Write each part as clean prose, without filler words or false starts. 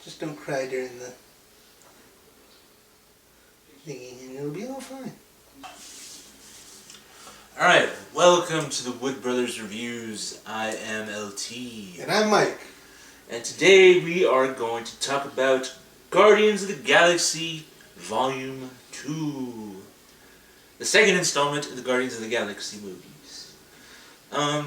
Just don't cry during the thingy, and it'll be all fine. Alright, welcome to the Wood Brothers Reviews. I am LT. And I'm Mike. And today we are going to talk about Guardians of the Galaxy Volume 2. The second installment of the Guardians of the Galaxy movies.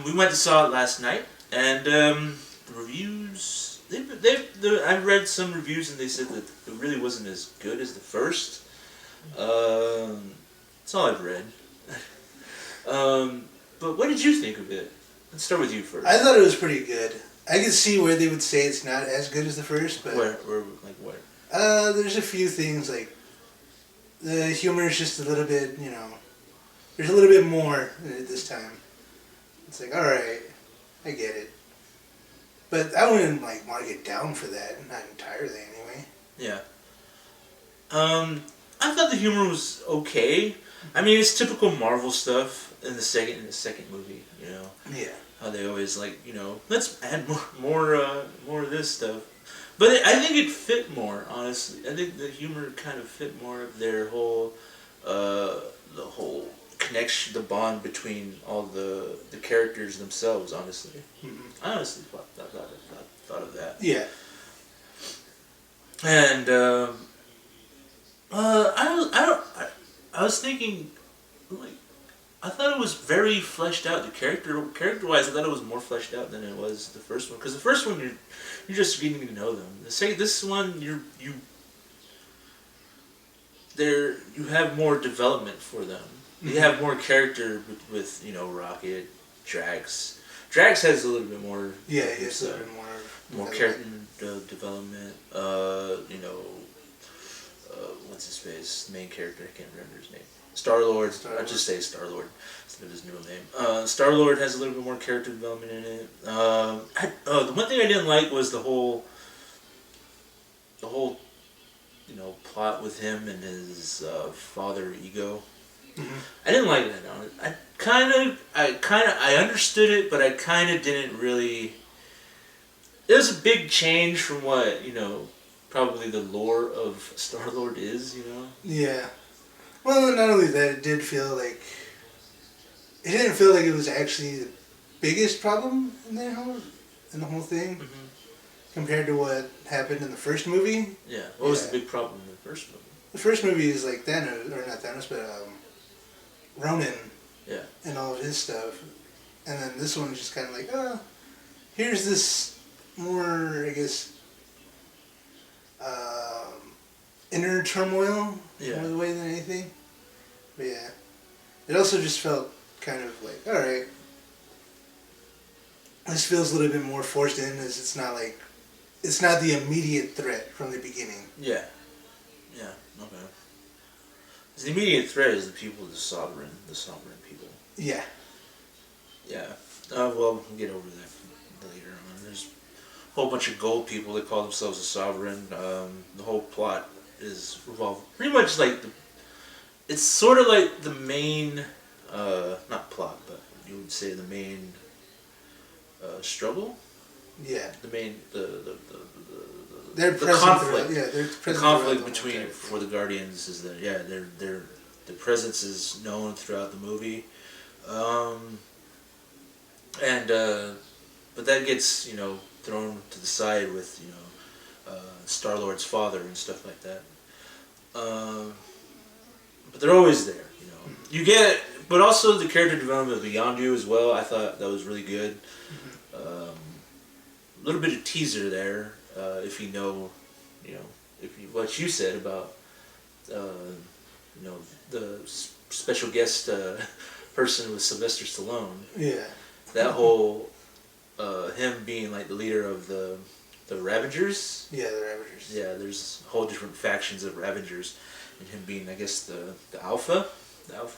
We went and saw it last night, and the reviews... I read some reviews and they said that it really wasn't as good as the first. That's all I've read. But what did you think of it? Let's start with you first. I thought it was pretty good. I could see where they would say it's not as good as the first, but... Where? There's a few things, like... The humor is just a little bit, There's a little bit more in it this time. It's like, alright, I get it. But I wouldn't, mark it down for that. Not entirely, anyway. Yeah. I thought the humor was okay. I mean, it's typical Marvel stuff in the second movie, Yeah. How they always let's add more of this stuff. But I think it fit more, honestly. I think the humor kind of fit more of their whole, the whole connection, the bond between all the characters themselves. Honestly, I honestly thought of that. Yeah. And I was thinking, I thought it was very fleshed out. The character-wise, I thought it was more fleshed out than it was the first one. Because the first one, you're just getting to know them. This one, you have more development for them. You have more character with Rocket, Drax. Drax has a little bit more. Yeah, he has a little bit more character development. What's his face? The main character, I can't remember his name. Star-Lord. I'll just say Star-Lord instead of his new name. Star-Lord has a little bit more character development in it. The one thing I didn't like was the whole plot with him and his father ego. Mm-hmm. I didn't like that. I understood it, but I kind of didn't really. It was a big change from what probably the lore of Star-Lord is. Yeah. Well, not only that, it didn't feel like it was actually the biggest problem in the whole thing, compared to what happened in the first movie. Yeah. What was the big problem in the first movie? The first movie is like Thanos, or not Thanos, but Ronan. Yeah. And all of his stuff, and then this one's just kind of like, here's this more, I guess, inner turmoil, more the way than anything. But yeah, it also just felt kind of like, all right, this feels a little bit more forced in, as it's not the immediate threat from the beginning. Yeah. Yeah. Okay. The immediate threat is the people, the sovereign people. Yeah. Yeah. Well, we'll get over that later on. There's a whole bunch of gold people that call themselves a sovereign. The whole plot is revolved pretty much it's sort of like the main, not plot, but you would say the main struggle. Yeah. The main They're the conflict. The conflict between for the Guardians is that their presence is known throughout the movie, but that gets thrown to the side with Star-Lord's father and stuff like that. But they're always there. You get it, but also the character development of Yondu as well. I thought that was really good. A little bit of teaser there. If what you said about the special guest person with Sylvester Stallone. Yeah. That whole him being like the leader of the Ravengers. Yeah, the Ravengers. Yeah, there's whole different factions of Ravengers, and him being, I guess, the Alpha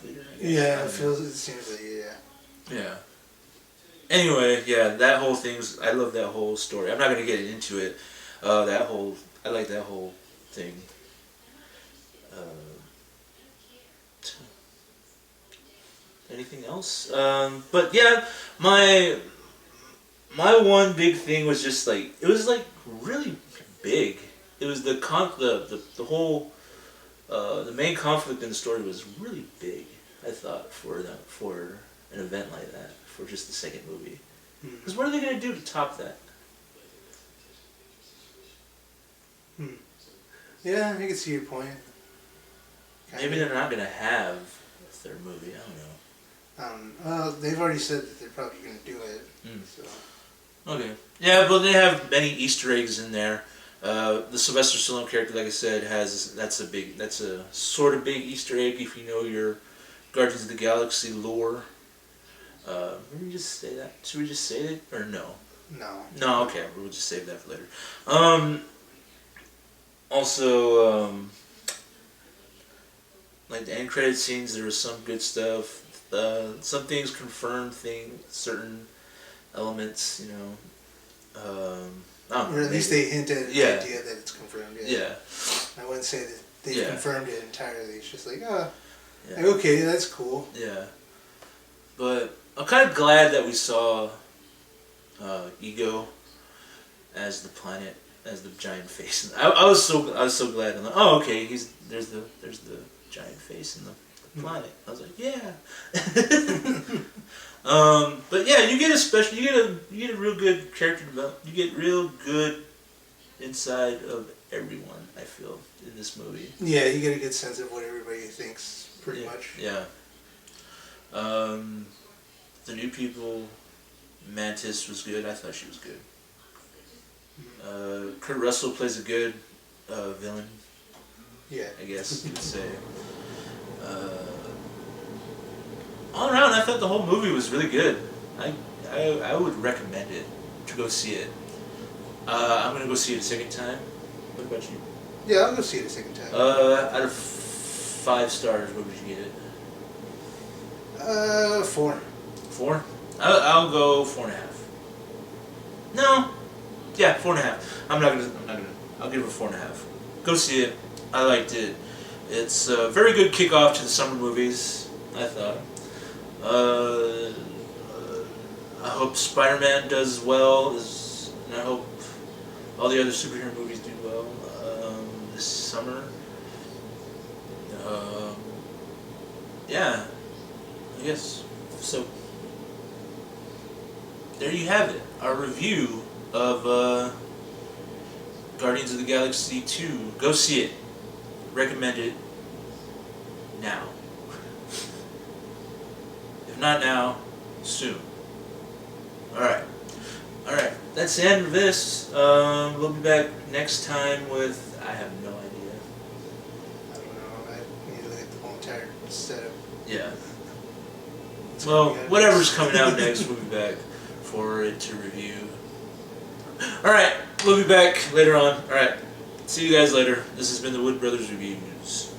leader. Yeah, it seems like Yeah. Anyway, yeah, that whole I love that whole story. I'm not gonna get into it. I like that whole thing. Anything else? But yeah, my one big thing was just it was really big. It was the whole the main conflict in the story was really big. I thought for an event like that, for just the second movie. Because what are they gonna do to top that? Yeah, I can see your point. Maybe they're not gonna have a third movie. I don't know. They've already said that they're probably going to do it. So. Okay. Yeah, but they have many Easter eggs in there. The Sylvester Stallone character, like I said, that's a sort of big Easter egg if you know your Guardians of the Galaxy lore. Let me just say that. Should we just say it or no? No. No. Okay, we'll just save that for later. Also, like the end credit scenes, there was some good stuff. Some things confirmed certain elements, you know. I don't know, Or at least they hinted at the Yeah. idea that it's confirmed. Yeah. I wouldn't say that they Yeah. confirmed it entirely. It's just like, Yeah. like, okay, that's cool. Yeah. But I'm kind of glad that we saw Ego as the planet, as the giant face. I was so glad. I'm like, oh, okay, there's the giant face in the planet. I was like, yeah. But yeah, you get a real good character development. You get real good inside of everyone, I feel, in this movie. Yeah, you get a good sense of what everybody thinks, pretty much. Yeah. The new people, Mantis was good. I thought she was good. Kurt Russell plays a good villain, Yeah. I guess you could say. All around, I thought the whole movie was really good. I would recommend it to go see it. I'm gonna go see it a second time. What about you? Yeah, I'll go see it a second time. Out of 5 stars, what would you give it? 4. 4? I'll go 4.5. No. Yeah, 4.5. I'm not gonna. I'll give it a 4.5. Go see it. I liked it. It's a very good kickoff to the summer movies, I thought. I hope Spider-Man does well, and I hope all the other superhero movies do well this summer. Yeah, I guess so. There you have it. Our review of Guardians of the Galaxy 2. Go see it. Recommend it now. If not now, soon. Alright. Alright. That's the end of this. We'll be back next time with... I have no idea. I don't know. I need to look at the whole entire setup. Yeah. It's Well, gonna be whatever's coming out next, we'll be back for it to review. Alright. We'll be back later on. Alright. See you guys later. This has been the Wood Brothers Reviews.